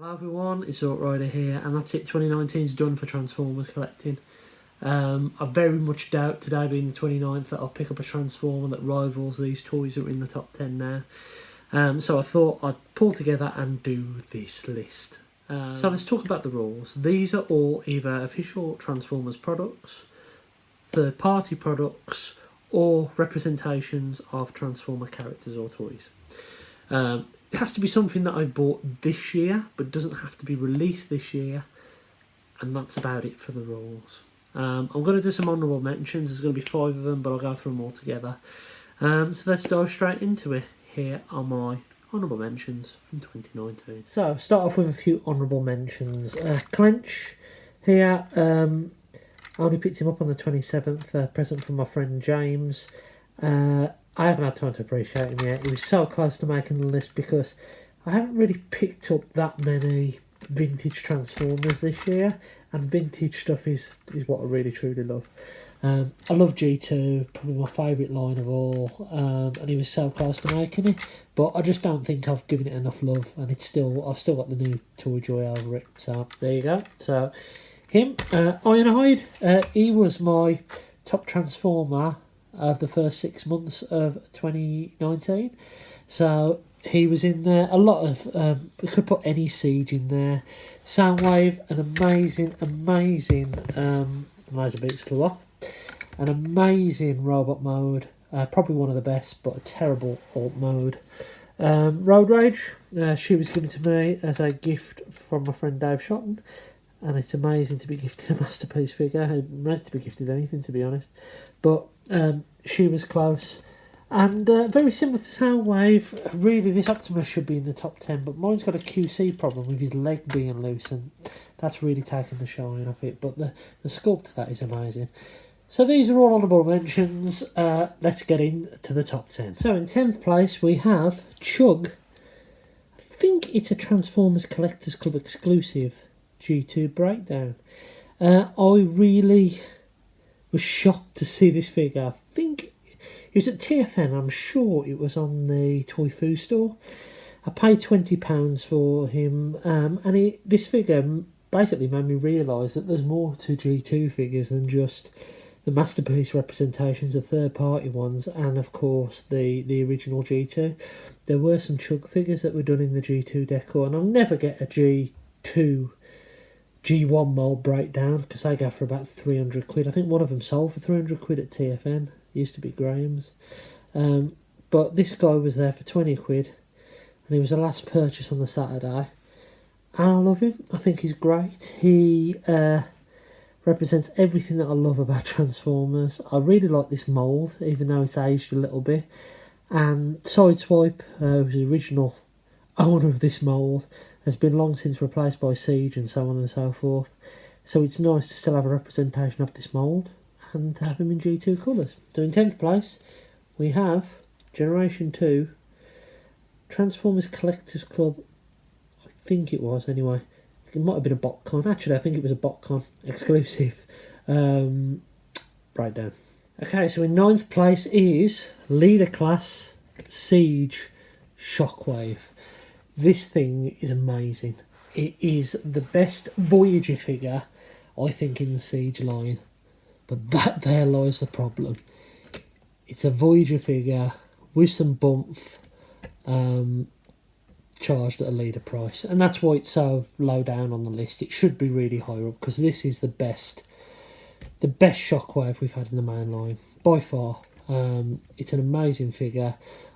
Hello everyone, it's Rider here, and that's it. 2019's done for Transformers collecting. I very much doubt, today being the 29th, that I'll pick up a Transformer that rivals these toys that are in the top 10 now. So I thought I'd pull together and do this list. So let's talk about the rules. These are all either official Transformers products, third-party products, or representations of Transformer characters or toys. It has to be something that I've bought this year, but doesn't have to be released this year, and that's about it for the rules. I'm going to do some honourable mentions. There's going to be 5 of them, but I'll go through them all together. So let's dive straight into it. Here are my honourable mentions from 2019. So start off with a few honourable mentions. Clench here. I only picked him up on the 27th, present from my friend James. I haven't had time to appreciate him yet. He was so close to making the list because I haven't really picked up that many vintage Transformers this year, and vintage stuff is what I really truly love. I love G2, probably my favourite line of all, and he was so close to making it, but I just don't think I've given it enough love, and I've still got the new Toy Joy over it. So there you go. So him, Ironhide, he was my top Transformer of the first 6 months of 2019. So he was in there. A lot of we could put any Siege in there. Soundwave, an amazing laser beats flew off. An amazing robot mode, probably one of the best, but a terrible alt mode. Road Rage, she was given to me as a gift from my friend Dave Shotton, and it's amazing to be gifted a masterpiece figure. Amazing to be gifted anything, to be honest. But she was close. And very similar to Soundwave, really this Optimus should be in the top 10, but mine's got a QC problem with his leg being loose, and that's really taken the shine off it. But the sculpt of that is amazing. So these are all honourable mentions. Let's get into the top 10. So in 10th place we have Chug. I think it's a Transformers Collectors Club exclusive G2 breakdown. I really was shocked to see this figure. I think it was at TFN, I'm sure it was on the Toy Foo store. I paid £20 for him, and this figure basically made me realise that there's more to G2 figures than just the masterpiece representations of third-party ones, and of course the original G2. There were some Chug figures that were done in the G2 decor, and I'll never get a G2 G1 mould breakdown because they go for about 300 quid. I think one of them sold for 300 quid at TFN. It used to be Graham's. But this guy was there for 20 quid, and he was the last purchase on the Saturday. And I love him. I think he's great. He represents everything that I love about Transformers. I really like this mould, even though it's aged a little bit. And Sideswipe, who's the original owner of this mould, has been long since replaced by Siege and so on and so forth. So it's nice to still have a representation of this mould and to have him in G2 colours. So in 10th place we have Generation 2 Transformers Collectors Club. I think it was anyway. It might have been a BotCon. Actually, I think it was a BotCon exclusive breakdown. Okay, so in 9th place is Leader Class Siege Shockwave. This thing is amazing. It is the best Voyager figure, I think, in the Siege line. But that there lies the problem. It's a Voyager figure with some bump, charged at a leader price. And that's why it's so low down on the list. It should be really higher up, because this is the best Shockwave we've had in the main line, by far. It's an amazing figure.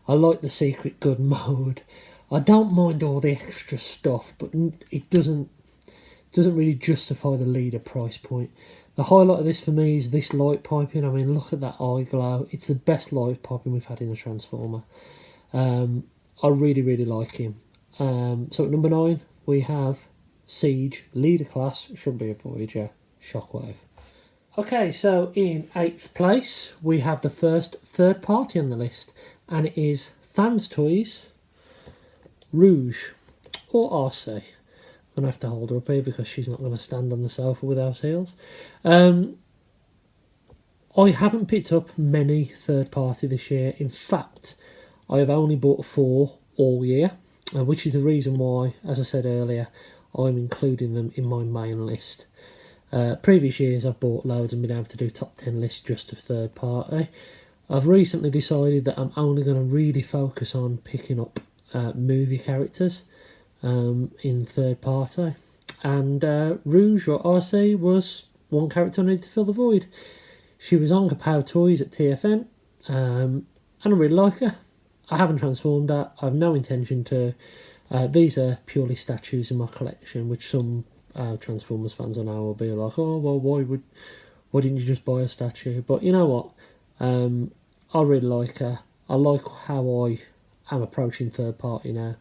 I like the secret gun mode. I don't mind all the extra stuff, but it doesn't really justify the leader price point. The highlight of this for me is this light piping. I mean, look at that eye glow. It's the best light piping we've had in the Transformer. I really like him. So at number 9 we have Siege Leader Class. It should be a Voyager Shockwave. Okay, so in 8th place we have the first third party on the list, and it is Fans Toys Rouge, or RC. I'm going to have to hold her up here because she's not going to stand on the sofa without heels. I haven't picked up many third party this year. In fact, I have only bought 4 all year, which is the reason why, as I said earlier, I'm including them in my main list. Previous years I've bought loads and been able to do top 10 lists just of third party. I've recently decided that I'm only going to really focus on picking up movie characters in third party. And Rouge or RC was one character I needed to fill the void. She was on Kapow Toys at TFN, and I really like her. I haven't transformed her. I have no intention to. These are purely statues in my collection, which some Transformers fans I know will be like, oh well, why didn't you just buy a statue? But you know what? I really like her. I like how I am approaching third party now,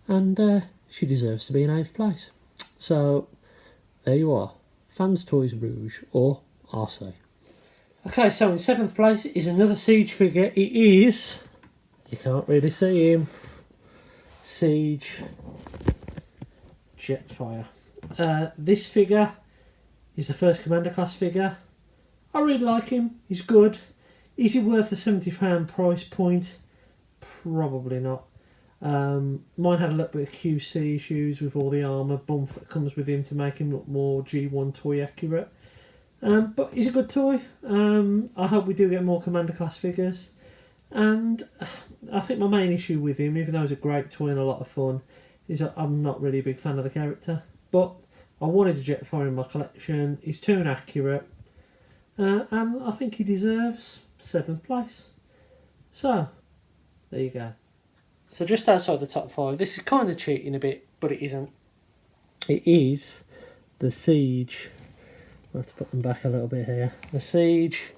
and she deserves to be in 8th place. So there you are, Fans Toys Rouge or RC. Okay, so in 7th place is another Siege figure. It is, you can't really see him, Siege Jetfire. This figure is the first Commander class figure. I really like him. He's good. Is he worth the £70 price point? Probably not. Mine had a little bit of QC issues with all the armour bump that comes with him to make him look more G1 toy accurate. But he's a good toy. I hope we do get more Commander class figures. And I think my main issue with him, even though he's a great toy and a lot of fun, is that I'm not really a big fan of the character. But I wanted a Jetfire in my collection. He's too inaccurate. And I think he deserves 7th place. So, there you go. So just outside the top 5, this is kind of cheating a bit, but it isn't. It is the Siege. I'll have to put them back a little bit here. The Siege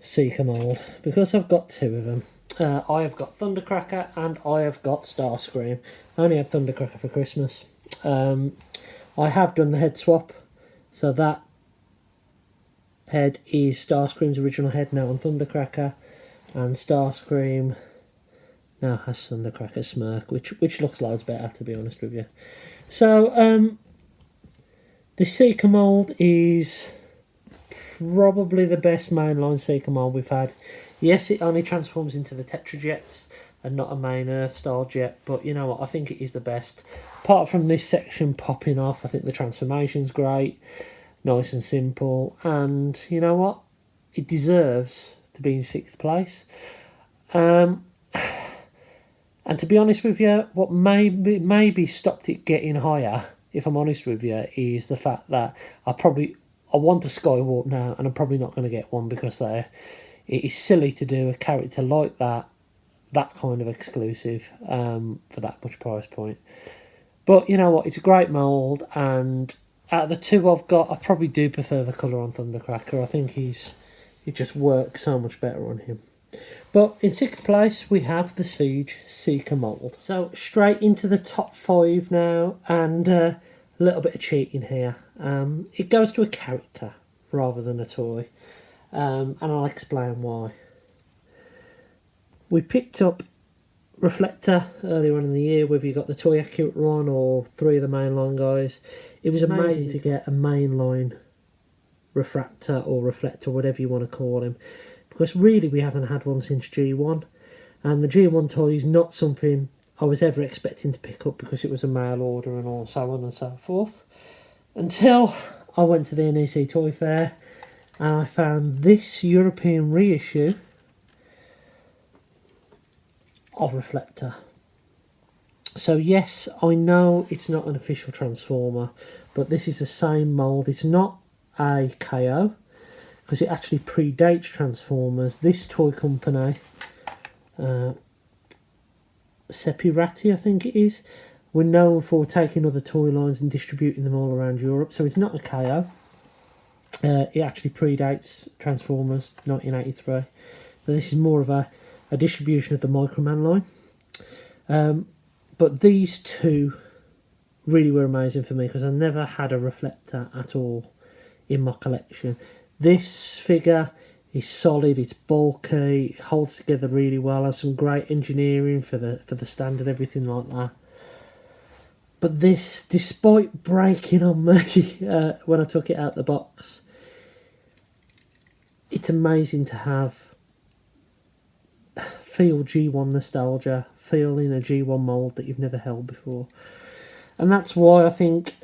Seeker mould, because I've got 2 of them. I have got Thundercracker and I have got Starscream. I only had Thundercracker for Christmas. I have done the head swap, so that head is Starscream's original head now on Thundercracker, and Starscream now has Thundercracker Smirk, which looks loads better, to be honest with you. So the Seeker mould is probably the best mainline Seeker mould we've had. Yes, it only transforms into the Tetrajets and not a main Earth style jet, but you know what, I think it is the best. Apart from this section popping off, I think the transformation's great, nice and simple, and you know what, it deserves to be in 6th place. And to be honest with you, what maybe stopped it getting higher, if I'm honest with you, is the fact that I want a Skywarp now, and I'm probably not going to get one because it is silly to do a character like that kind of exclusive for that much price point. But you know what, it's a great mould, and out of the 2 I've got, I probably do prefer the colour on Thundercracker. I think it just works so much better on him. But in 6th place we have the Siege Seeker mould. So straight into the top 5 now, and a little bit of cheating here. It goes to a character rather than a toy, and I'll explain why. We picked up Reflector earlier on in the year, whether you got the toy accurate one or 3 of the mainline guys. It was amazing to get a mainline Refractor or Reflector, whatever you want to call him, because really we haven't had one since G1, and the G1 toy is not something I was ever expecting to pick up because it was a mail order and all so on and so forth, until I went to the NEC Toy Fair and I found this European reissue of Reflector. So yes, I know it's not an official Transformer, but this is the same mould. It's not a KO because it actually predates Transformers. This toy company, Sepirati I think it is, we're known for taking other toy lines and distributing them all around Europe, so it's not a KO. It actually predates Transformers 1983, so this is more of a distribution of the Microman line. But these 2 really were amazing for me because I never had a Reflector at all in my collection. This figure is solid, it's bulky, it holds together really well, has some great engineering for the stand and everything like that. But this, despite breaking on me when I took it out the box, it's amazing to feel G1 nostalgia, feel in a G1 mould that you've never held before. And that's why I think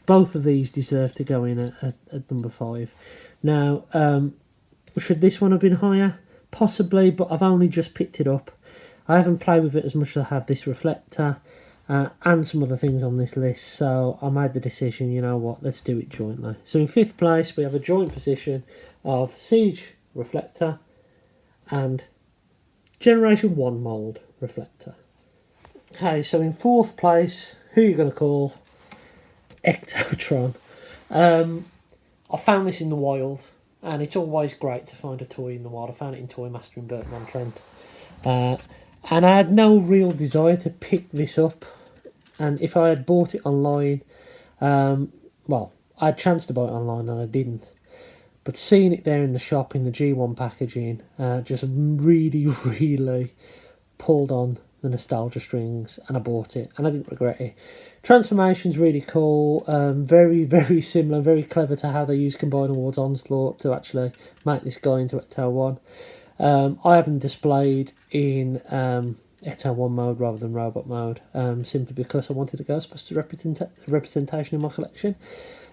both of these deserve to go in at number 5. Now, should this one have been higher? Possibly, but I've only just picked it up. I haven't played with it as much as I have this Reflector and some other things on this list, so I made the decision, you know what, let's do it jointly. So in 5th place, we have a joint position of Siege Reflector and Generation 1 mould Reflector. Okay, so in 4th place, who are you going to call? Ectotron. I found this in the wild, and it's always great to find a toy in the wild. I found it in Toy Master in Burton-on-Trent. And I had no real desire to pick this up. And if I had bought it online, well, I had a chance to buy it online and I didn't. But seeing it there in the shop in the G1 packaging just really, really pulled on the nostalgia strings, and I bought it and I didn't regret it. Transformation's really cool, very, very similar, very clever to how they use Combined Awards Onslaught to actually make this guy into Ecto 1. I haven't displayed in Ecto 1 mode rather than Robot mode, simply because I wanted a Ghostbuster representation in my collection,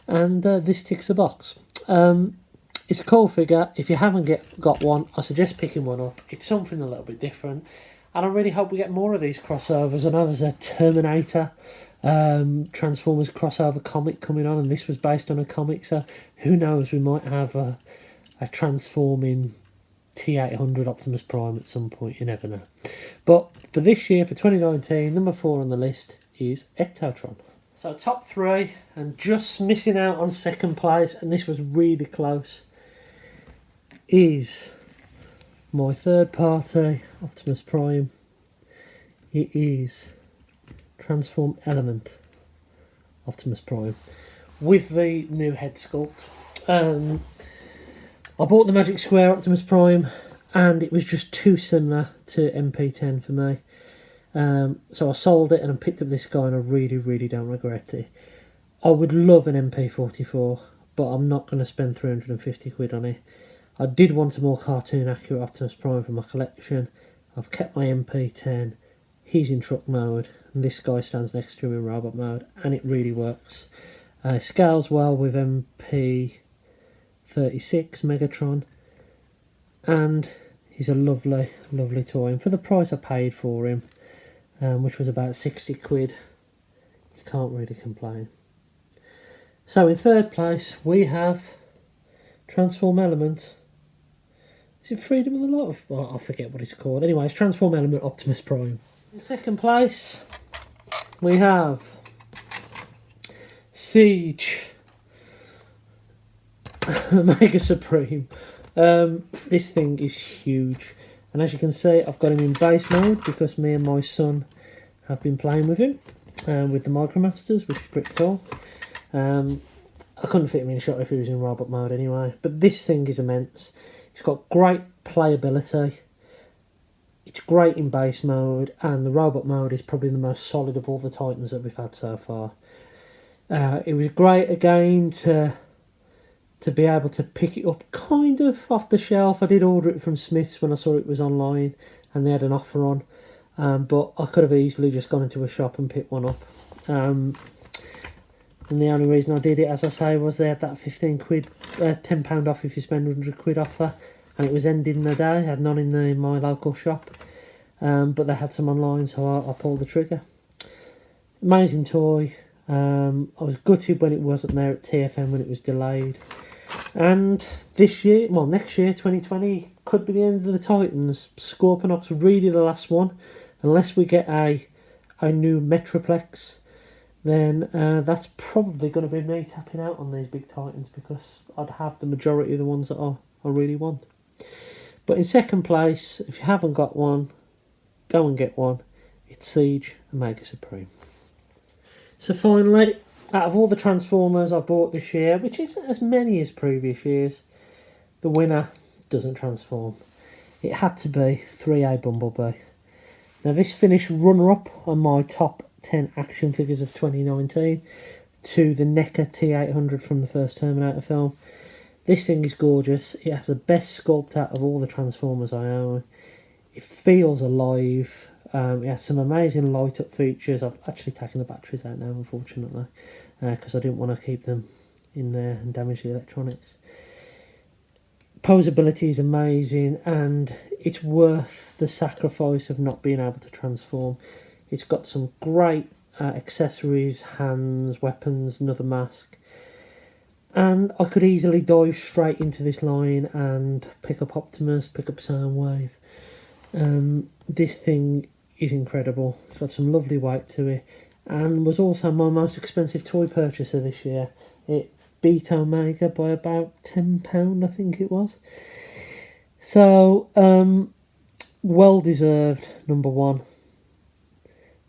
and this ticks the box. It's a cool figure. If you haven't got one, I suggest picking one up. It's something a little bit different, and I really hope we get more of these crossovers. I know there's a Terminator Transformers crossover comic coming on, and this was based on a comic, so who knows, we might have a transforming T800 Optimus Prime at some point, you never know. But for this year, for 2019, number 4 on the list is Ectotron. So top 3, and just missing out on 2nd place, and this was really close, is my 3rd party Optimus Prime. It is Transform Element Optimus Prime with the new head sculpt. I bought the Magic Square Optimus Prime, and it was just too similar to MP10 for me. So I sold it and I picked up this guy, and I really, really don't regret it. I would love an MP44, but I'm not going to spend 350 quid on it. I did want a more cartoon accurate Optimus Prime for my collection. I've kept my MP10. He's in truck mode, and this guy stands next to him in robot mode, and it really works. Scales well with MP36 Megatron, and he's a lovely, lovely toy. And for the price I paid for him, which was about 60 quid, you can't really complain. So in 3rd place we have Transform Element. Is it Freedom of the Lot? Oh, I forget what it's called. Anyway, it's Transform Element Optimus Prime. In 2nd place we have Siege Mega Supreme. This thing is huge, and as you can see, I've got him in base mode because me and my son have been playing with him with the Micromasters, which is pretty cool. I couldn't fit him in a shot if he was in robot mode anyway, but this thing is immense. It's got great playability, it's great in base mode, and the robot mode is probably the most solid of all the Titans that we've had so far. It was great again to be able to pick it up kind of off the shelf. I did order it from Smith's when I saw it was online and they had an offer on, but I could have easily just gone into a shop and picked one up. And the only reason I did it, as I say, was they had that 15 quid, £10 off if you spend 100 quid offer, and it was ending the day. I had none in my local shop, but they had some online, so I pulled the trigger. Amazing toy. I was gutted when it wasn't there at TFM when it was delayed. And this year, well, next year, 2020, could be the end of the Titans. Scorponok's really the last one. Unless we get a new Metroplex, then that's probably going to be me tapping out on these big Titans, because I'd have the majority of the ones that I really want. But in 2nd place, if you haven't got one, go and get one. It's Siege Mega Supreme. So finally, out of all the Transformers I bought this year, which isn't as many as previous years, the winner doesn't transform. It had to be 3A Bumblebee. Now this finished runner-up on my top 10 action figures of 2019 to the NECA T800 from the first Terminator film. This thing is gorgeous. It has the best sculpt out of all the Transformers I own. It feels alive. It has some amazing light up features. I've actually taken the batteries out now, unfortunately, because I didn't want to keep them in there and damage the electronics. Posability is amazing, and it's worth the sacrifice of not being able to transform. It's got some great accessories, hands, weapons, another mask, and I could easily dive straight into this line and pick up Optimus, pick up Soundwave. This thing is incredible. It's got some lovely weight to it, and was also my most expensive toy purchaser this year. It beat Omega by about £10, I think it was. So, well deserved number one.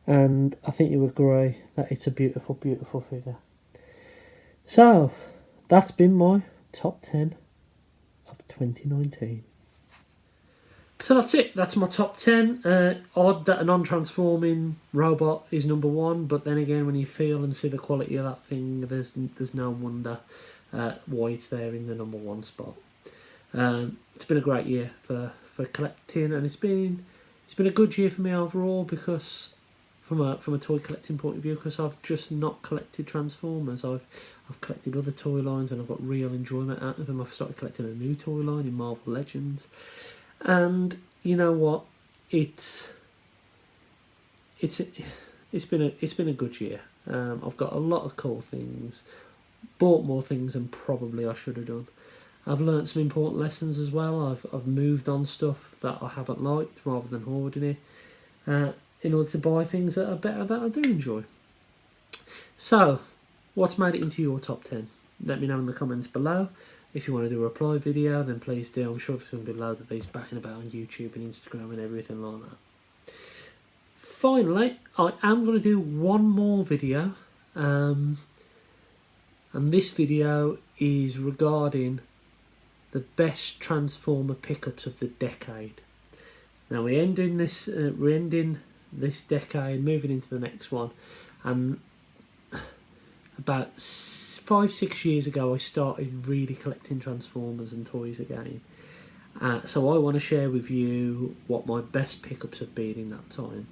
And I think you agree that it's a beautiful, beautiful figure. So, that's been my top 10 of 2019. So that's it. That's my top 10. Odd that a non-transforming robot is number one, but then again, when you feel and see the quality of that thing, there's no wonder why it's there in the number one spot. It's been a great year for collecting, and it's been a good year for me overall, because from a toy collecting point of view, because I've just not collected Transformers. I've collected other toy lines, and I've got real enjoyment out of them. I've started collecting a new toy line in Marvel Legends. And you know what? It's been a good year. I've got a lot of cool things, bought more things than probably I should have done. I've learnt some important lessons as well. I've moved on stuff that I haven't liked rather than hoarding it, in order to buy things that are better, that I do enjoy. So, what's made it into your top 10? Let me know in the comments below. If you want to do a reply video, then please do. I'm sure there's going to be loads of these batting about on YouTube and Instagram and everything like that. Finally, I am going to do one more video. And this video is regarding the best Transformer pickups of the decade. Now we're ending this decade, moving into the next one. And about 5-6 years ago, I started really collecting Transformers and toys again. So I want to share with you what my best pickups have been in that time.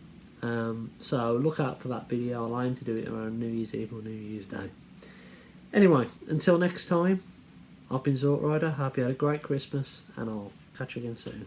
So look out for that video. I'll aim to do it around New Year's Eve or New Year's Day. Anyway, until next time, I've been Zort Rider. Hope you had a great Christmas, and I'll catch you again soon.